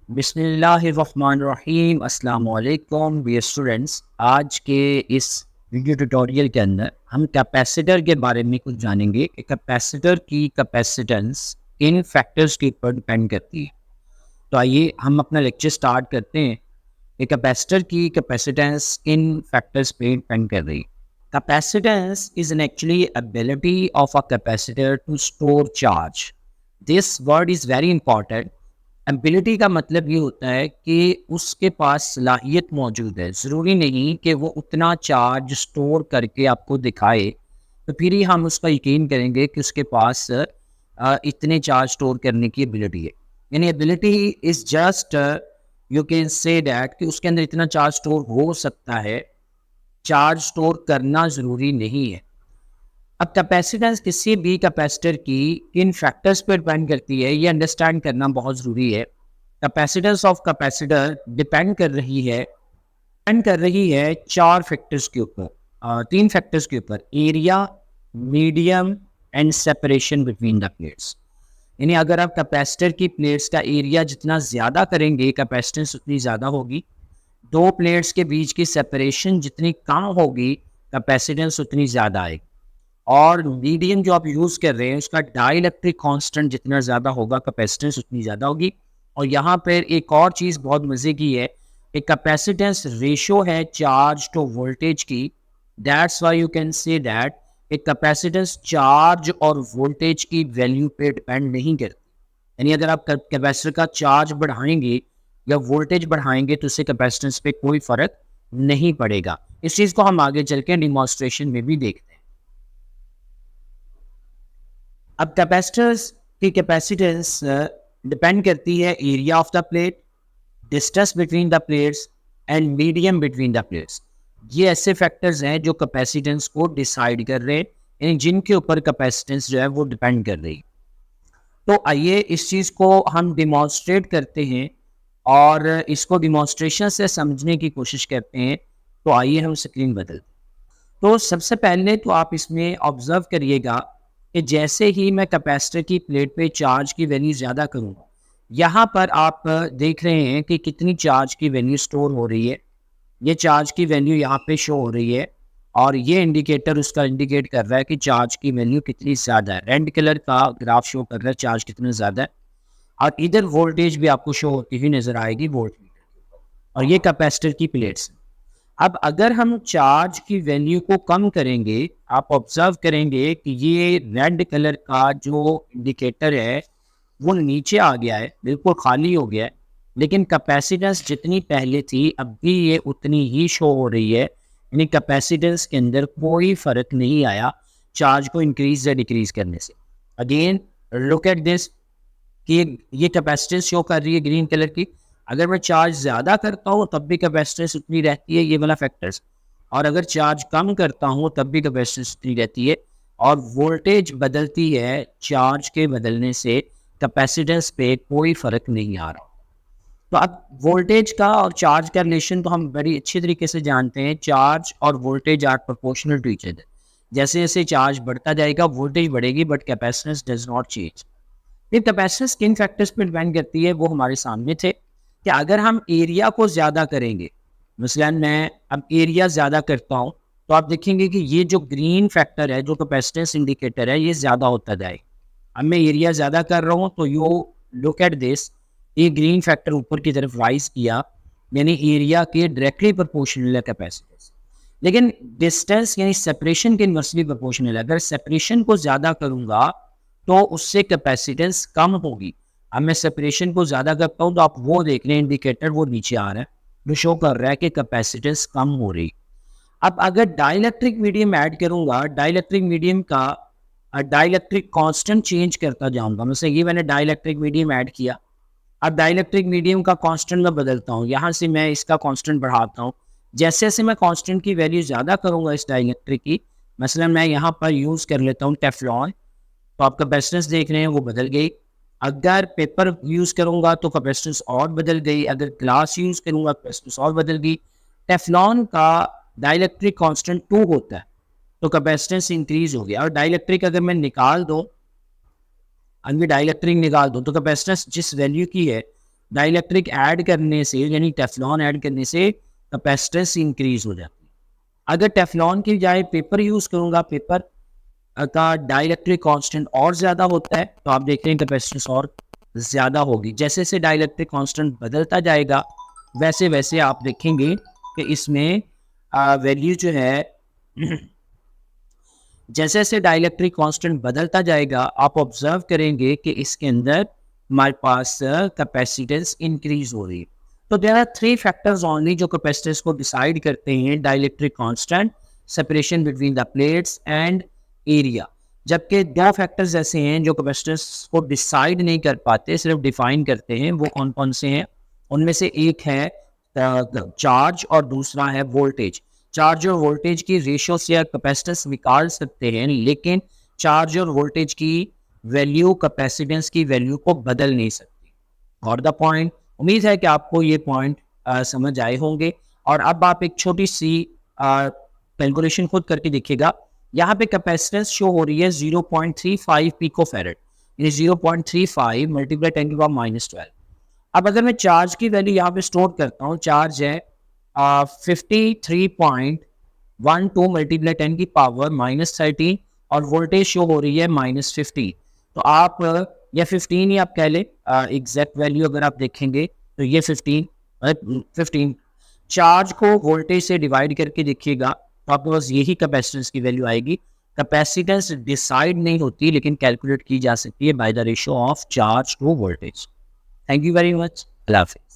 बिस्मिल्लाहिर्रहमानिर्रहीम अस्सलाम वालेकुम डियर स्टूडेंट्स। आज के इस वीडियो ट्यूटोरियल के अंदर हम कैपेसिटर के बारे में कुछ जानेंगे कि कैपेसिटर की कैपेसिटेंस इन फैक्टर्स के ऊपर डिपेंड करती है। तो आइए हम अपना लेक्चर स्टार्ट करते हैं कि कैपेसिटर की कैपेसिटेंस इन फैक्टर्स पे डिपेंड कर रही है। Capacitance is an actually ability of a capacitor to store charge. This word is very important. Ability का मतलब ये होता है कि उसके पास सलाहियत मौजूद है। ज़रूरी नहीं कि वो उतना चार्ज स्टोर करके आपको दिखाए, तो फिर ही हम उसका यकीन करेंगे कि उसके पास इतने चार्ज स्टोर करने की एबिलिटी है। यानी ability is just you can say that कि उसके अंदर इतना चार्ज स्टोर हो सकता है, चार्ज स्टोर करना ज़रूरी नहीं है। अब कैपेसिटेंस किसी भी कैपेसिटर की किन फैक्टर्स पर डिपेंड करती है, ये अंडरस्टैंड करना बहुत ज़रूरी है। कैपेसिटेंस ऑफ कैपेसिटर डिपेंड कर रही है चार फैक्टर्स के ऊपर, तीन फैक्टर्स के ऊपर: area, medium and separation between the plates. यानी अगर आप कैपेसिटर की प्लेट्स का एरिया जितना ज़्यादा करेंगे, कैपेसिटेंस उतनी ज़्यादा होगी। दो प्लेट्स के बीच की सेपरेशन जितनी कम होगी, कैपेसिटेंस उतनी ज़्यादा आएगी। और मीडियम जो आप यूज़ कर रहे हैं, उसका डाइलेक्ट्रिक कांस्टेंट जितना ज़्यादा होगा, कैपेसिटेंस उतनी ज़्यादा होगी। और यहाँ पर एक और चीज़ बहुत मज़े की है, एक कैपेसिटेंस रेशो है चार्ज टू वोल्टेज की। That's why you can say that एक कैपेसिटेंस चार्ज और वोल्टेज की वैल्यू पे डिपेंड नहीं करती। यानी अगर आप कैपेसिटर का चार्ज बढ़ाएंगे या वोल्टेज बढ़ाएंगे तो उससे कैपेसिटेंस पे कोई फ़र्क नहीं पड़ेगा। इस चीज़ को हम आगे चल के डिमॉन्स्ट्रेशन में भी देखते हैं। अब कैपेसिटर्स की कैपेसिटेंस डिपेंड करती है area of the plate, distance between the plates and medium between the plates. ये ऐसे फैक्टर्स हैं जो कैपेसिटेंस को डिसाइड कर रहे हैं, यानी जिनके ऊपर कैपेसिटेंस जो है वो डिपेंड कर रही है। तो आइए इस चीज़ को हम डिमॉन्स्ट्रेट करते हैं और इसको डिमॉन्स्ट्रेशन से समझने की कोशिश करते हैं। तो आइए हम स्क्रीन बदलते हैं। तो सबसे पहले तो आप इसमें ऑब्जर्व करिएगा कि जैसे ही मैं कैपेसिटर की प्लेट पे चार्ज की वैल्यू ज़्यादा करूँगा, यहाँ पर आप देख रहे हैं कि कितनी चार्ज की वैल्यू स्टोर हो रही है। ये चार्ज की वैल्यू यहाँ पे शो हो रही है और ये इंडिकेटर उसका इंडिकेट कर रहा है कि चार्ज की वैल्यू कितनी ज़्यादा है। रेड कलर का ग्राफ शो कर रहा है चार्ज कितना ज़्यादा है। और इधर वोल्टेज भी आपको शो होती हुई नज़र आएगी वोल्ट मीटर। और ये कैपेसिटर की प्लेट्स। अब अगर हम चार्ज की वैल्यू को कम करेंगे, आप ऑब्जर्व करेंगे कि ये रेड कलर का जो इंडिकेटर है वो नीचे आ गया है, बिल्कुल खाली हो गया है। लेकिन कैपेसिटेंस जितनी पहले थी अब भी ये उतनी ही शो हो रही है। यानी कैपेसिटेंस के अंदर कोई फ़र्क नहीं आया चार्ज को इंक्रीज या डिक्रीज करने से। अगेन लुक एट दिस कि ये कैपेसिटेंस शो कर रही है ग्रीन कलर की। अगर मैं चार्ज ज़्यादा करता हूँ तब भी कैपेसिटेंस उतनी रहती है, ये वाला फैक्टर्स। और अगर चार्ज कम करता हूँ तब भी कैपेसिटेंस उतनी रहती है। और वोल्टेज बदलती है चार्ज के बदलने से, कैपेसिटेंस पे कोई फ़र्क नहीं आ रहा। तो अब वोल्टेज का और चार्ज का रिलेशन तो हम बड़ी अच्छी तरीके से जानते हैं। चार्ज और voltage are proportional to each other. जैसे जैसे चार्ज बढ़ता जाएगा वोल्टेज बढ़ेगी, but capacitance does not change. ये कैपेसिटेंस किन फैक्टर्स पर डिपेंड करती है वो हमारे सामने थे कि अगर हम एरिया को ज़्यादा करेंगे, मसलन मैं अब एरिया ज़्यादा करता हूँ, तो आप देखेंगे कि ये जो ग्रीन फैक्टर है, जो कैपेसिटेंस इंडिकेटर है, ये ज़्यादा होता जाए। अब मैं एरिया ज़्यादा कर रहा हूँ तो यू लुक एट दिस, ये ग्रीन फैक्टर ऊपर की तरफ राइज किया, यानी एरिया के डायरेक्टली प्रोपोर्शनल है कैपेसिटेंस। लेकिन डिस्टेंस यानी सेपरेशन के इन्वर्सली प्रोपोर्शनल है। अगर सेपरेशन को ज़्यादा करूँगा तो उससे कैपेसिटेंस कम होगी। अब मैं सेपरेशन को ज़्यादा करता हूँ तो आप वो देख रहे हैं इंडिकेटर वो नीचे आ रहा है, जो शो कर रहा है कि कैपेसिटेंस कम हो रही। अब अगर डाइलेक्ट्रिक मीडियम ऐड करूँगा, डाइलेक्ट्रिक मीडियम का डाइलेक्ट्रिक कांस्टेंट चेंज करता जाऊँगा। मतलब ये मैंने डाइलेक्ट्रिक मीडियम ऐड किया, अब डाइलेक्ट्रिक मीडियम का कांस्टेंट मैं बदलता हूँ, यहाँ से मैं इसका कांस्टेंट बढ़ाता हूँ। जैसे जैसे मैं कांस्टेंट की वैल्यू ज़्यादा करूँगा इस डाइलेक्ट्रिक की, मसलन मैं यहाँ पर यूज़ कर लेता हूँ टेफ्लॉन, तो आप कैपेसिटेंस देख रहे हैं वो बदल गई। अगर पेपर यूज़ करूँगा तो कैपेसिटेंस और बदल गई। अगर ग्लास यूज़ करूँगा कैपेसिटेंस और बदल गई। टेफ्लॉन का डाइलेक्ट्रिक कांस्टेंट 2 होता है, तो कैपेसिटेंस इंक्रीज हो गया। और डाइलेक्ट्रिक अगर मैं निकाल दूँ, अगर डाइलेक्ट्रिक निकाल दूँ तो कैपेसिटेंस जिस वैल्यू की है डाइलेक्ट्रिक ऐड करने से, यानी टेफ्लॉन ऐड करने से कैपेसिटेंस इंक्रीज हो जाती है। अगर टेफ्लॉन की बजाय पेपर यूज करूंगा, पेपर का डाइलेक्ट्रिक कांस्टेंट और ज्यादा होता है, तो आप देख रहे हैं कैपेसिटेंस और ज्यादा होगी। जैसे जैसे डाइलेक्ट्रिक कांस्टेंट बदलता जाएगा वैसे वैसे आप देखेंगे कि इसमें वैल्यू जो है जैसे जैसे डाइलेक्ट्रिक कांस्टेंट बदलता जाएगा आप ऑब्जर्व करेंगे कि इसके अंदर हमारे पास कैपेसिटेंस इंक्रीज हो रही है। तो देयर आर 3 फैक्टर्स ओनली जो कैपेसिटेंस को डिसाइड करते हैं: dielectric constant, separation between the plates and area. जबकि 2 फैक्टर्स ऐसे हैं जो कैपेसिटेंस को डिसाइड नहीं कर पाते, सिर्फ डिफाइन करते हैं। वो कौन कौन से हैं? उनमें से एक है चार्ज और दूसरा है वोल्टेज। चार्ज और वोल्टेज की रेशियो से आप कैपेसिटेंस निकाल सकते हैं, लेकिन चार्ज और वोल्टेज की वैल्यू कैपेसिटेंस की वैल्यू को बदल नहीं सकती। और द पॉइंट, उम्मीद है कि आपको ये पॉइंट समझ आए होंगे। और अब आप एक छोटी सी कैलकुलेशन खुद करके देखिएगा। यहाँ पे कैपेसिटेंस शो हो रही है 0.35 पिको फैरेड, यानी 0.35 मल्टीप्लाई 10 की पावर -12। अब अगर मैं चार्ज की वैल्यू यहाँ पे स्टोर करता हूँ, चार्ज है 53.12 मल्टीप्लाई 10 की पावर -13 और वोल्टेज शो हो रही है -15। तो आप या 15 ही आप कह लें, एग्जैक्ट वैल्यू अगर आप देखेंगे तो ये 15 चार्ज को वोल्टेज से डिवाइड करके देखिएगा तो आपके पास यही कैपेसिटेंस की वैल्यू आएगी। कैपेसिटेंस डिसाइड नहीं होती लेकिन कैलकुलेट की जा सकती है by the ratio of charge to voltage. Thank you very much. अल्लाह हाफिज़।